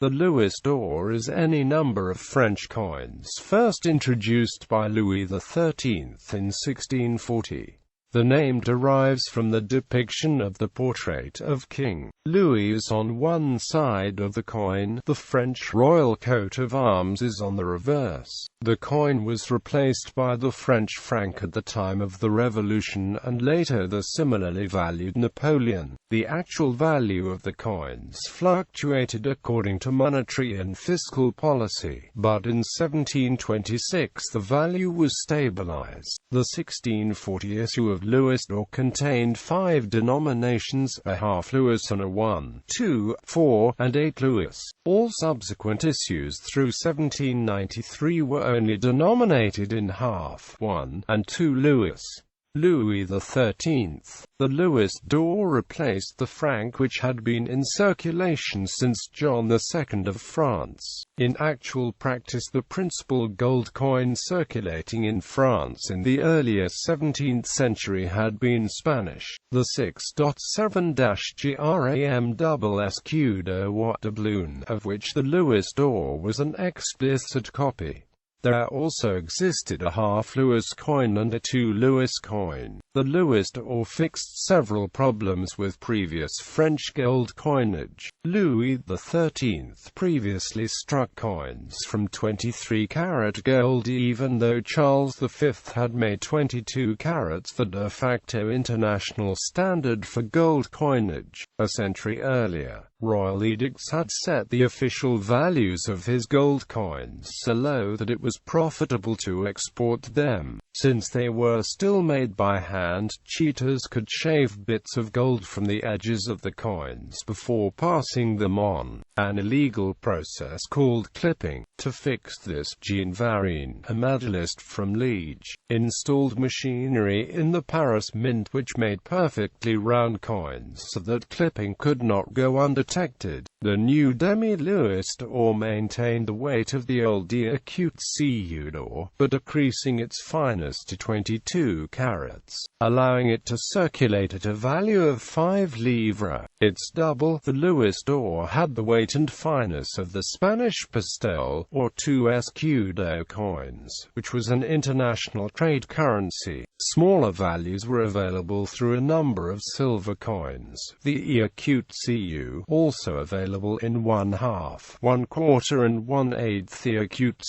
The Louis d'Or is any number of French coins first introduced by Louis XIII in 1640. The name derives from the depiction of the portrait of King Louis on one side of the coin. The French royal coat of arms is on the reverse. The coin was replaced by the French franc at the time of the Revolution and later the similarly valued Napoleon. The actual value of the coins fluctuated according to monetary and fiscal policy, but in 1726 the value was stabilized. The 1640 issue of Louis d'Or contained 5 denominations, a half Louis and a 1, 2, 4, and 8 Louis. All subsequent issues through 1793 were only denominated in half, 1, and 2 Louis. Louis XIII. The Louis d'Or replaced the franc, which had been in circulation since John II of France. In actual practice, the principal gold coin circulating in France in the earlier 17th century had been Spanish. The 6.7-gram double escudo Watt doubloon, of which the Louis d'Or was an explicit copy. There also existed a half Louis coin and a 2 Louis coin. The Louis d'Or fixed several problems with previous French gold coinage. Louis XIII previously struck coins from 23-carat gold, even though Charles V had made 22 carats the de facto international standard for gold coinage. A century earlier, royal edicts had set the official values of his gold coins so low that it was profitable to export them. Since they were still made by hand, cheaters could shave bits of gold from the edges of the coins before passing them on, an illegal process called clipping. To fix this, Jean Varin, a medallist from Liege, installed machinery in the Paris Mint which made perfectly round coins so that clipping could not go undetected. The new demi-Louis d'Or maintained the weight of the old acute d'Or, but decreasing its fineness to 22 carats, allowing it to circulate at a value of 5 livres. Its double, the Louis d'Or, had the weight and fineness of the Spanish pastel, or 2 escudo coins, which was an international trade currency. Smaller values were available through a number of silver coins, the acute also available in 1/2, 1/4 and 1/8 acute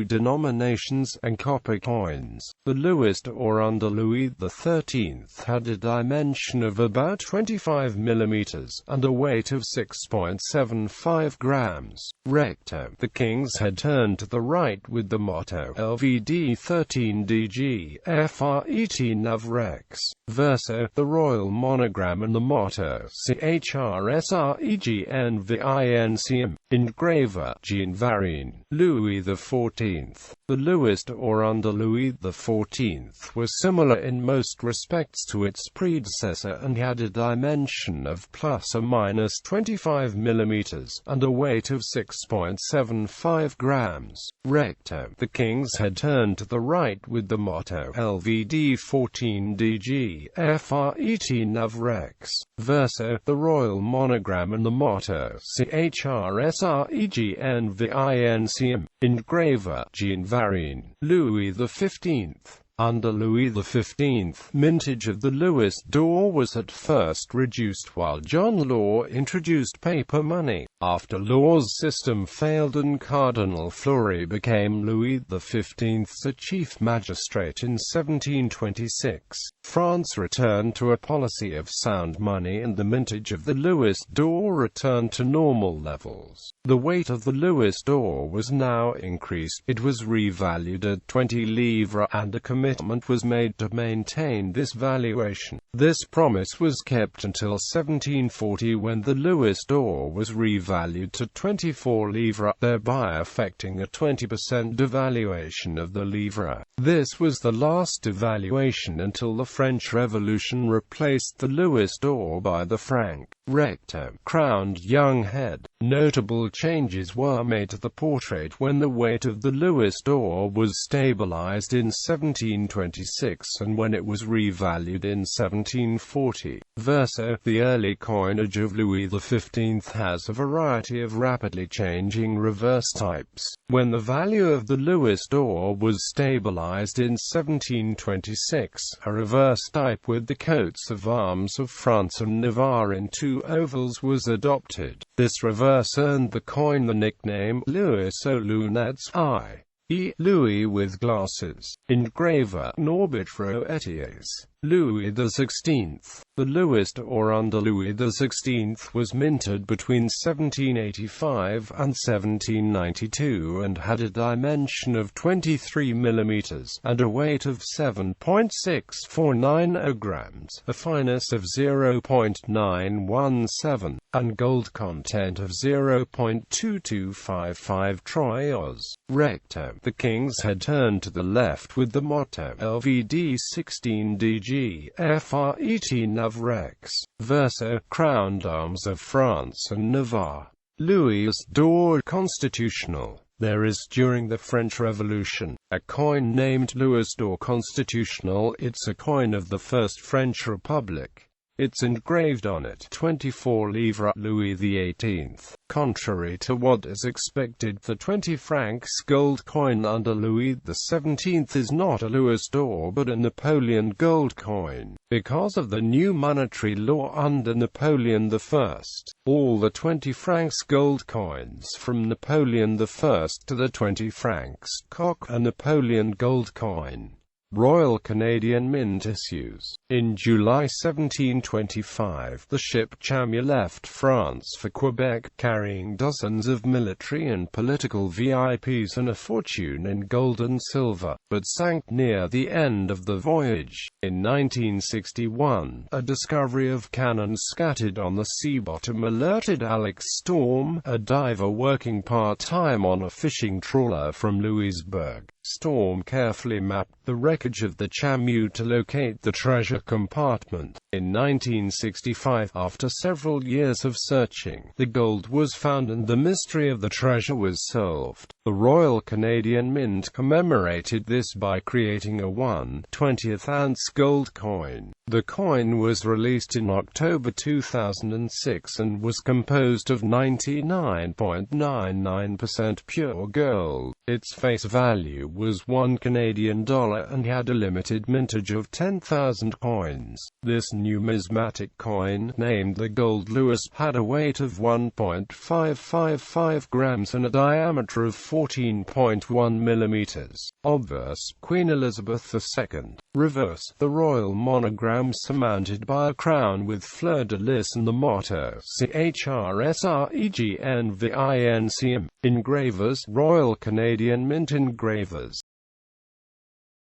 denominations, and copper coins. The Louis d'Or under Louis XIII had a dimension of about 25 mm, and a weight of 6.75 grams. Recto. The king's head turned to the right with the motto LVD 13DG, FRET Nav Rex. Verso. The royal monogram and the motto CHRSREGNVINCM. Engraver. Jean Varin. Louis XIV. The Louis d'Or under Louis XIV was similar in most respects to its predecessor and had a dimension of plus or minus 25 mm, and a weight of 6.75 grams. Recto. The king's head turned to the right with the motto LVD 14DG, FRET Nav Rex. Verso. The royal monogram and the motto CHRSREGNVINCM. Engraver. Jean Varin. Louis XV. Under Louis XV, mintage of the Louis d'Or was at first reduced while John Law introduced paper money. After Law's system failed and Cardinal Fleury became Louis XV's chief magistrate in 1726, France returned to a policy of sound money and the mintage of the Louis d'Or returned to normal levels. The weight of the Louis d'Or was now increased. It was revalued at 20 livres and a commitment was made to maintain this valuation. This promise was kept until 1740 when the Louis d'Or was revalued to 24 livres, thereby affecting a 20% devaluation of the livre. This was the last devaluation until the French Revolution replaced the Louis d'Or by the franc. Recto. Crowned young head. Notable changes were made to the portrait when the weight of the Louis d'Or was stabilized in 1726 and when it was revalued in 1740. Verso, the early coinage of Louis XV has a variety of rapidly changing reverse types. When the value of the Louis d'Or was stabilized in 1726, a reverse type with the coats of arms of France and Navarre in two ovals was adopted. This reverse earned the coin the nickname Louis aux lunettes, i.e. Louis with glasses. Engraver Norbert Roetiers. Louis XVI. The Louis d'Or under Louis XVI was minted between 1785 and 1792 and had a dimension of 23 mm and a weight of 7.6490 grams, a fineness of 0.917, and gold content of 0.2255 troyes. Recto. The kings had turned to the left with the motto LVD 16DG. Fret 9 Rex. Verso, crowned arms of France and Navarre. Louis d'Or constitutional. There is, during the French Revolution, a coin named Louis d'Or constitutional. It's a coin of the First French Republic. It's engraved on it 24 livres Louis XVIII. Contrary to what is expected, the 20 francs gold coin under Louis XVII is not a Louis d'Or but a Napoleon gold coin. Because of the new monetary law under Napoleon I, all the 20 francs gold coins from Napoleon I to the 20 francs cock a Napoleon gold coin. Royal Canadian Mint issues. In July 1725, the ship Chamier left France for Quebec, carrying dozens of military and political VIPs and a fortune in gold and silver, but sank near the end of the voyage. In 1961, a discovery of cannons scattered on the sea bottom alerted Alex Storm, a diver working part-time on a fishing trawler from Louisbourg. Storm carefully mapped the wreckage of the Chamier to locate the treasure compartment. In 1965, after several years of searching, the gold was found and the mystery of the treasure was solved. The Royal Canadian Mint commemorated this by creating a 1/20th ounce gold coin. The coin was released in October 2006 and was composed of 99.99% pure gold. Its face value was $1 Canadian and had a limited mintage of 10,000 coins. This numismatic coin, named the Gold Louis, had a weight of 1.555 grams and a diameter of 14.1 millimeters. Obverse, Queen Elizabeth II. Reverse, the royal monogram surmounted by a crown with fleur-de-lis and the motto CHRSREGNVINCM. Engravers, Royal Canadian Mint engravers.